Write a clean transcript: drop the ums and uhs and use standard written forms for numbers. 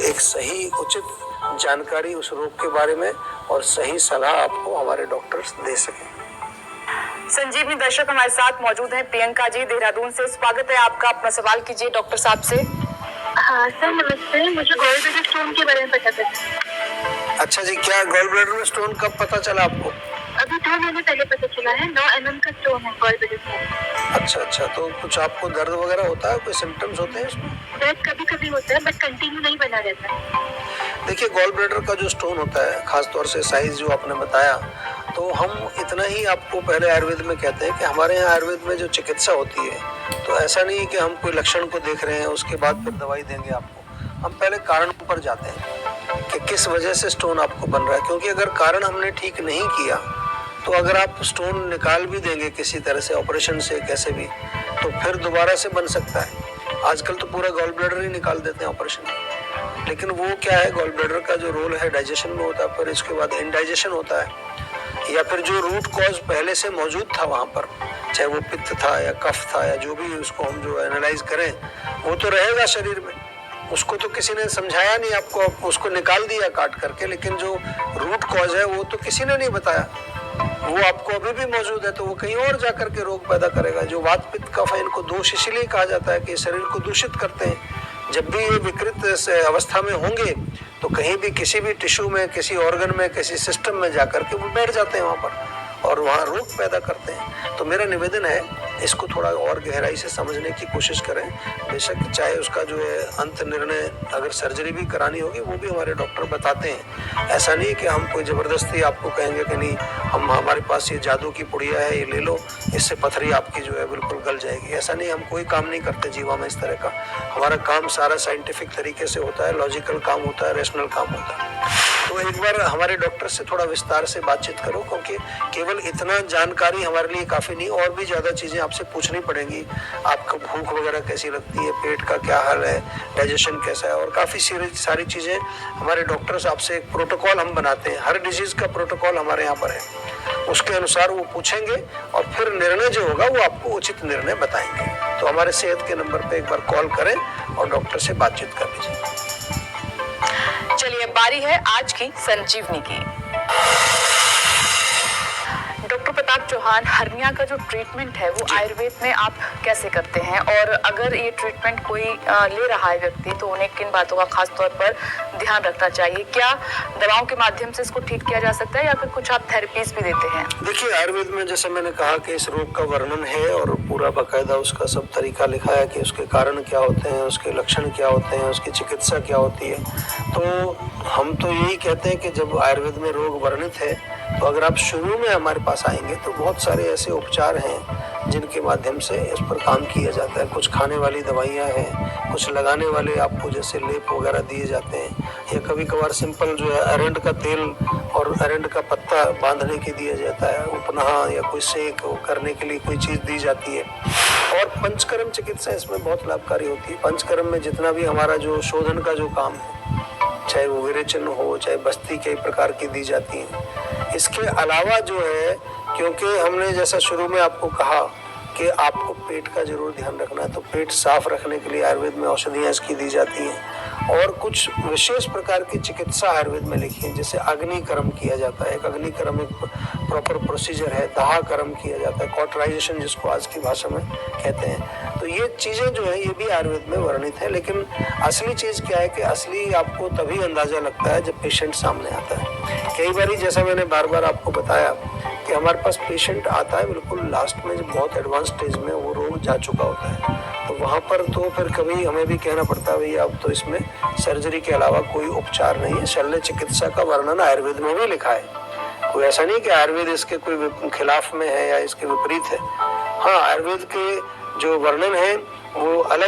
एक सही उचित जानकारी उस रोग के बारे में और सही सलाह आपको हमारे डॉक्टर्स दे सकें। संजीवनी दर्शक हमारे साथ मौजूद हैं प्रियंका जी देहरादून से। स्वागत है आपका, अपना सवाल कीजिए डॉक्टर साहब से। हाँ सर नमस्ते, मुझे गॉल ब्लैडर स्टोन के बारे में पता करना। अच्छा जी, क्या गॉल ब्लैडर में स्टोन कब पता चला आपको? अभी 2 महीने पहले पता चला है, 9 mm का स्टोन है गॉल ब्लैडर में। अच्छा, तो कुछ आपको दर्द वगैरह होता है, कोई सिम्टम्स होते हैं इसमें? दर्द कभी कभी होता है बट कंटिन्यू नहीं बना रहता है। देखिए, गॉल ब्लैडर का जो स्टोन होता है, खासतौर से साइज जो आपने बताया, तो हम इतना ही आपको पहले आयुर्वेद में कहते हैं कि हमारे यहाँ आयुर्वेद में जो चिकित्सा होती है, तो ऐसा नहीं है कि हम कोई लक्षण को देख रहे हैं उसके बाद फिर दवाई देंगे आपको। हम पहले कारण पर जाते हैं कि किस वजह से स्टोन आपको बन रहा है, क्योंकि अगर कारण हमने ठीक नहीं किया तो अगर आप स्टोन निकाल भी देंगे किसी तरह से, ऑपरेशन से कैसे भी, तो फिर दोबारा से बन सकता है। आजकल तो पूरा गॉल ब्लैडर ही निकाल देते हैं ऑपरेशन में। लेकिन वो क्या है, गॉल ब्लैडर का जो रोल है डाइजेशन में होता है, फिर इसके बाद इंडाइजेशन होता है, या फिर जो रूट कॉज पहले से मौजूद था वहाँ पर, चाहे वो पित्त था या कफ था या जो भी उसको हम जो एनालाइज करें, वो तो रहेगा शरीर में। उसको तो किसी ने समझाया नहीं आपको, उसको निकाल दिया काट करके, लेकिन जो रूट कॉज है वो तो किसी ने नहीं बताया, वो आपको अभी भी मौजूद है, तो वो कहीं और जाकर के रोग पैदा करेगा। जो वात पित्त कफ है, इनको दोष इसलिए कहा जाता है कि शरीर को दूषित करते हैं। जब भी ये विकृत अवस्था में होंगे तो कहीं भी किसी भी टिश्यू में, किसी ऑर्गन में, किसी सिस्टम में जाकर के वो बैठ जाते हैं वहाँ पर और वहाँ रोग पैदा करते हैं। तो मेरा निवेदन है, इसको थोड़ा और गहराई से समझने की कोशिश करें। बेशक चाहे उसका जो है अंत निर्णय अगर सर्जरी भी करानी होगी वो भी हमारे डॉक्टर बताते हैं। ऐसा नहीं कि हम कोई ज़बरदस्ती आपको कहेंगे कि नहीं, हम हमारे पास ये जादू की पुड़िया है, ये ले लो, इससे पथरी आपकी जो है बिल्कुल गल जाएगी। ऐसा नहीं, हम कोई काम नहीं करते जीवा में इस तरह का। हमारा काम सारा साइंटिफिक तरीके से होता है, लॉजिकल काम होता है, रेशनल काम होता है। तो एक बार हमारे डॉक्टर से थोड़ा विस्तार से बातचीत करो, क्योंकि केवल इतना जानकारी हमारे लिए काफ़ी नहीं, और भी ज़्यादा चीज़ें आपसे पूछनी पड़ेंगी। आपको भूख वगैरह कैसी लगती है, पेट का क्या हाल है, डाइजेशन कैसा है, और काफ़ी सारी चीज़ें हमारे डॉक्टर्स आपसे एक प्रोटोकॉल हम बनाते हैं। हर डिजीज़ का प्रोटोकॉल हमारे यहाँ पर है, उसके अनुसार वो पूछेंगे और फिर निर्णय जो होगा वो आपको उचित निर्णय बताएंगे। तो हमारे सेहत के नंबर पर एक बार कॉल करें और डॉक्टर से बातचीत कर लीजिए। चलिए, बारी है आज की संजीवनी की। डॉक्टर प्रताप चौहान, हर्निया का जो ट्रीटमेंट है वो आयुर्वेद में आप कैसे करते हैं, और अगर ये ट्रीटमेंट कोई ले रहा है व्यक्ति तो उन्हें किन बातों का खास तौर पर ध्यान रखना चाहिए? क्या दवाओं के माध्यम से इसको ठीक किया जा सकता है या फिर कुछ आप थेरेपीज भी देते हैं? देखिए, आयुर्वेद में जैसे मैंने कहा कि इस रोग का वर्णन है और पूरा बाकायदा उसका सब तरीका लिखा है कि उसके कारण क्या होते हैं, उसके लक्षण क्या होते हैं, उसकी चिकित्सा क्या होती है। तो हम तो यही कहते हैं कि जब आयुर्वेद में रोग वर्णित है तो अगर आप शुरू में हमारे पास आएंगे तो बहुत सारे ऐसे उपचार हैं जिनके माध्यम से इस पर काम किया जाता है। कुछ खाने वाली दवाइयाँ हैं, कुछ लगाने वाले आपको जैसे लेप वगैरह दिए जाते हैं, या कभी कभार सिंपल जो है अरंड का तेल और अरंड का पत्ता बांधने के दिया जाता है, उपनाह या कोई सेक करने के लिए कोई चीज़ दी जाती है। और पंचकर्म चिकित्सा इसमें बहुत लाभकारी होती है। पंचकर्म में जितना भी हमारा जो शोधन का जो काम है, चाहे वो विरेचन हो, चाहे बस्ती कई प्रकार की दी जाती हैं। इसके अलावा जो है, क्योंकि हमने जैसा शुरू में आपको कहा कि आपको पेट का जरूर ध्यान रखना है, तो पेट साफ रखने के लिए आयुर्वेद में औषधियाँ इसकी दी जाती हैं। और कुछ विशेष प्रकार की चिकित्सा आयुर्वेद में लिखी है, जैसे अग्निकर्म किया जाता है। एक अग्निकर्म एक प्रॉपर प्रोसीजर है। दाह कर्म किया जाता है, कॉटराइजेशन जिसको आज की भाषा में कहते हैं। तो ये चीज़ें जो है ये भी आयुर्वेद में वर्णित है। लेकिन असली चीज़ क्या है कि असली आपको तभी अंदाज़ा लगता है जब पेशेंट सामने आता है। कई बार जैसा मैंने बार बार आपको बताया कि हमारे पास पेशेंट आता है बिल्कुल लास्ट में, जब बहुत एडवांस स्टेज में वो रोग जा चुका होता है, तो वहाँ पर तो फिर कभी हमें भी कहना पड़ता है भैया अब तो इसमें सर्जरी के अलावा कोई उपचार नहीं है। शल्य चिकित्सा का वर्णन आयुर्वेद में भी लिखा है। कोई ऐसा नहीं कि आयुर्वेद इसके कोई खिलाफ में है या इसके विपरीत है। हाँ, आयुर्वेद के जो वर्णन है वो अलग